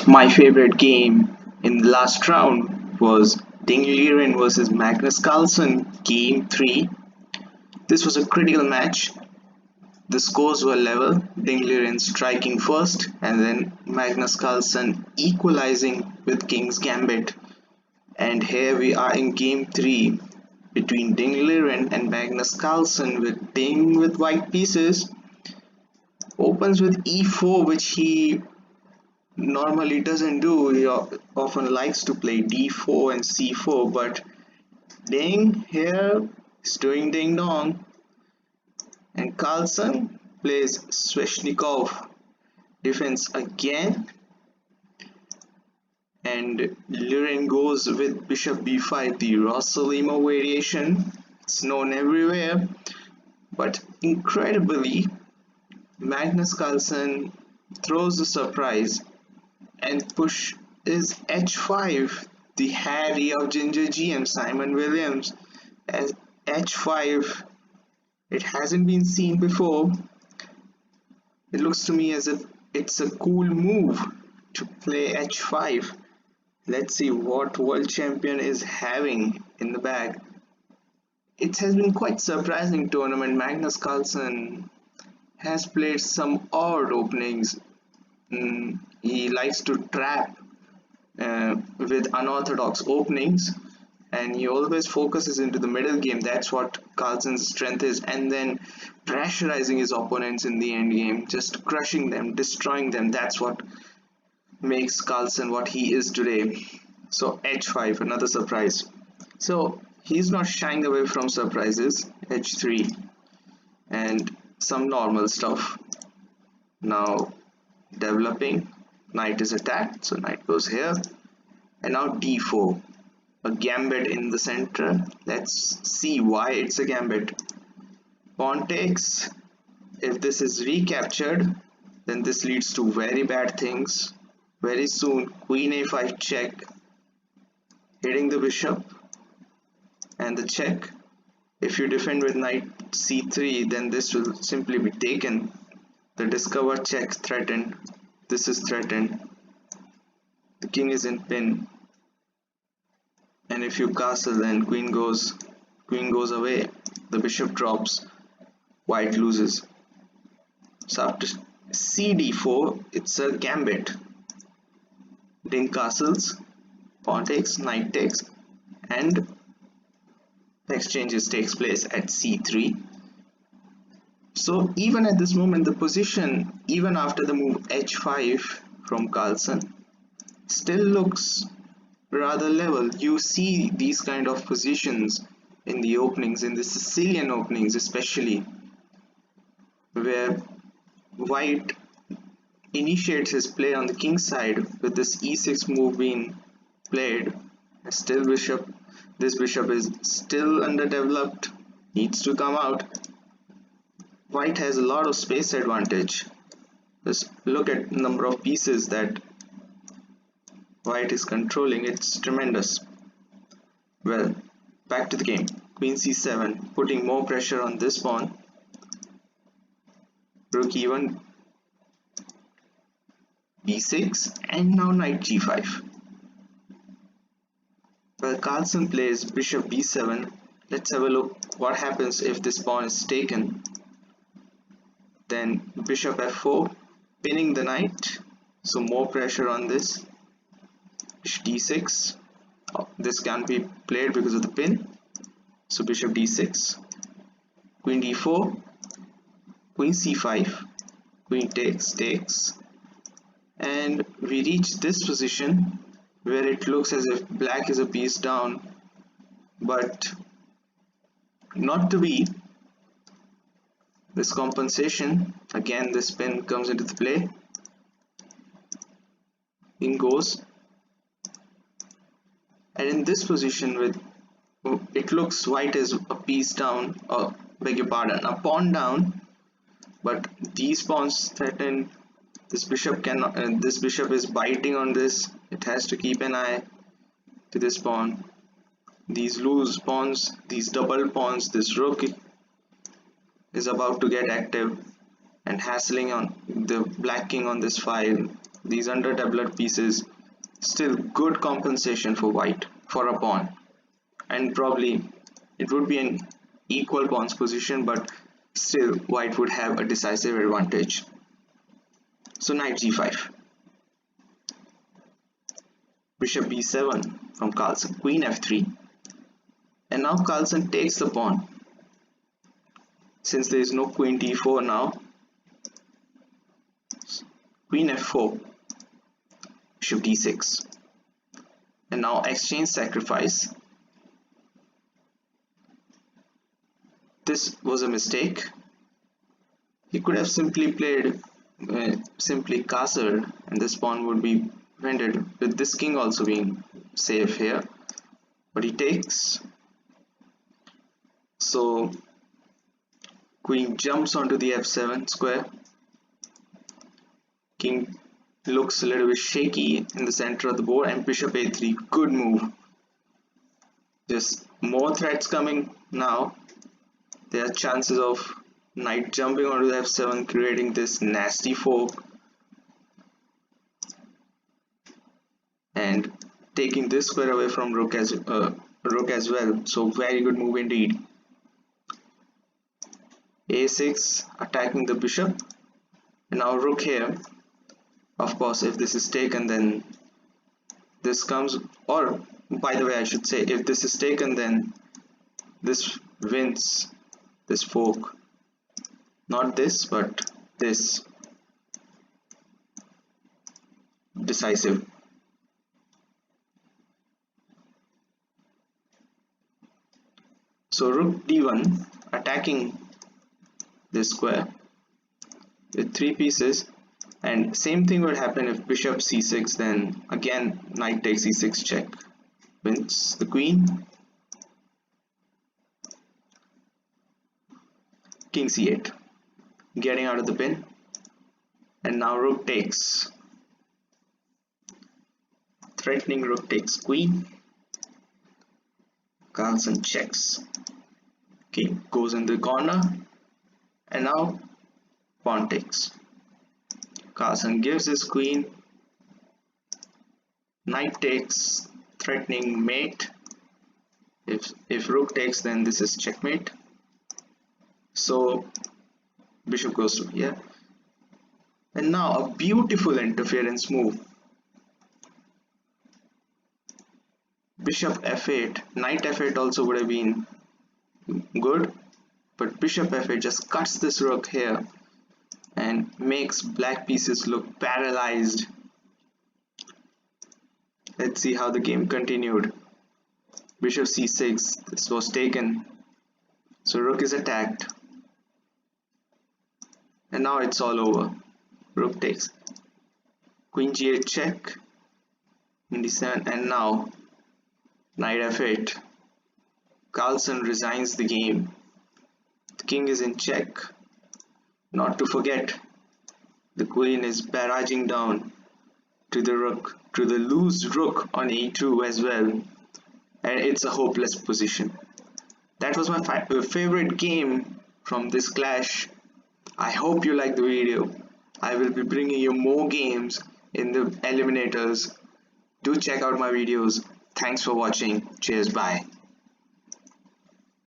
My favorite game in the last round was Liren vs Magnus Carlsen Game 3. This was a critical match. The scores were level, Liren striking first and then Magnus Carlsen equalizing with King's Gambit. And here we are in Game 3 between Liren and Magnus Carlsen with Ding with white pieces. Opens with e4, which he normally doesn't do. He often likes to play d4 and c4, but Ding here is doing ding dong. And Carlsen plays Sveshnikov defense again. And Liren goes with bishop b5, the Rossolimo variation. It's known everywhere. But incredibly, Magnus Carlsen throws a surprise and push is h5, the Harry of Ginger GM, Simon Williams, as h5. It hasn't been seen before. It looks to me as if it's a cool move to play h5. Let's see what world champion is having in the bag. It has been quite surprising tournament. Magnus Carlsen has played some odd openings. He likes to trap with unorthodox openings, and he always focuses into the middle game. That's what Carlsen's strength is, and then pressurizing his opponents in the end game, just crushing them, destroying them. That's what makes Carlsen what he is today. So h5, another surprise. So he's not shying away from surprises. h3 and some normal stuff. Now developing, knight is attacked, so knight goes here, and now d4, a gambit in the center. Let's see why it's a gambit. Pawn takes. If this is recaptured, then this leads to very bad things. Very soon, queen a5 check, hitting the bishop, and the check. If you defend with knight c3, then this will simply be taken. The discover check threatened. This is threatened. The king is in pin. And if you castle, then queen goes away. The bishop drops. White loses. So after cd4, it's a gambit. Ding castles, pawn takes, knight takes, and exchanges takes place at c3. So even at this moment, the position, even after the move h5 from Carlsen, still looks rather level. You see these kind of positions in the openings, in the Sicilian openings especially, where white initiates his play on the king side with this e6 move being played. Still this bishop is still underdeveloped, needs to come out. White has a lot of space advantage. Just look at the number of pieces that white is controlling. It's tremendous. Well, back to the game. Queen c7, putting more pressure on this pawn. Rook e1, b6, and now knight g5. Well, Carlsen plays bishop b7. Let's have a look what happens if this pawn is taken. Then bishop f4, pinning the knight, so more pressure on this. Bishop d6. Oh, this can't be played because of the pin, so bishop d6, queen d4, queen c5, queen takes, and we reach this position where it looks as if black is a piece down, but not to be. This compensation, again this pin comes into the play. In goes, and in this position, with it looks white is a piece down, or beg your pardon, a pawn down, but these pawns threaten. This bishop cannot, this bishop is biting on this. It has to keep an eye to this pawn. These loose pawns, these double pawns, this rook is about to get active and hassling on the black king on this file. these underdeveloped pieces, still good compensation for white for a pawn, and probably it would be an equal pawn's position, but still white would have a decisive advantage. So knight g5, bishop b7 from Carlsen, queen f3, and now Carlsen takes the pawn. Since there is no queen d4 now, queen f4, bishop d6, and now exchange sacrifice. This was a mistake. He could have simply played simply castled, and this pawn would be rendered with this king also being safe here, but he takes. So queen jumps onto the f7 square. King looks a little bit shaky in the center of the board, and bishop a3, good move. Just more threats coming now. There are chances of knight jumping onto the f7, creating this nasty fork and taking this square away from rook as well. So very good move indeed. a6, attacking the bishop, and now rook here. Of course, if this is taken, then this comes, or by the way, I should say, if this is taken, then this wins this fork. Not this, but this. Decisive. So rook d1, attacking this square with 3 pieces, and same thing would happen if bishop c6, then again knight takes e6 check, wins the queen. King c8, getting out of the pin, and now rook takes, threatening rook takes queen. Carlsen checks, king goes in the corner, and now pawn takes. Carlsen gives his queen, knight takes, threatening mate. If rook takes, then this is checkmate. So bishop goes to here, and now a beautiful interference move. Bishop f8, knight f8 also would have been good, but bishop f8 just cuts this rook here and makes black pieces look paralyzed. Let's see how the game continued. Bishop c6, this was taken, so rook is attacked, and now it's all over. Rook takes, queen g8 check, queen d7, and now knight f8. Carlsen resigns the game. The king is in check. Not to forget, the queen is barraging down to the rook, to the loose rook on e2 as well, and it's a hopeless position. That was my favorite game from this clash. I hope you liked the video. I will be bringing you more games in the eliminators. Do check out my videos. Thanks for watching. Cheers, bye.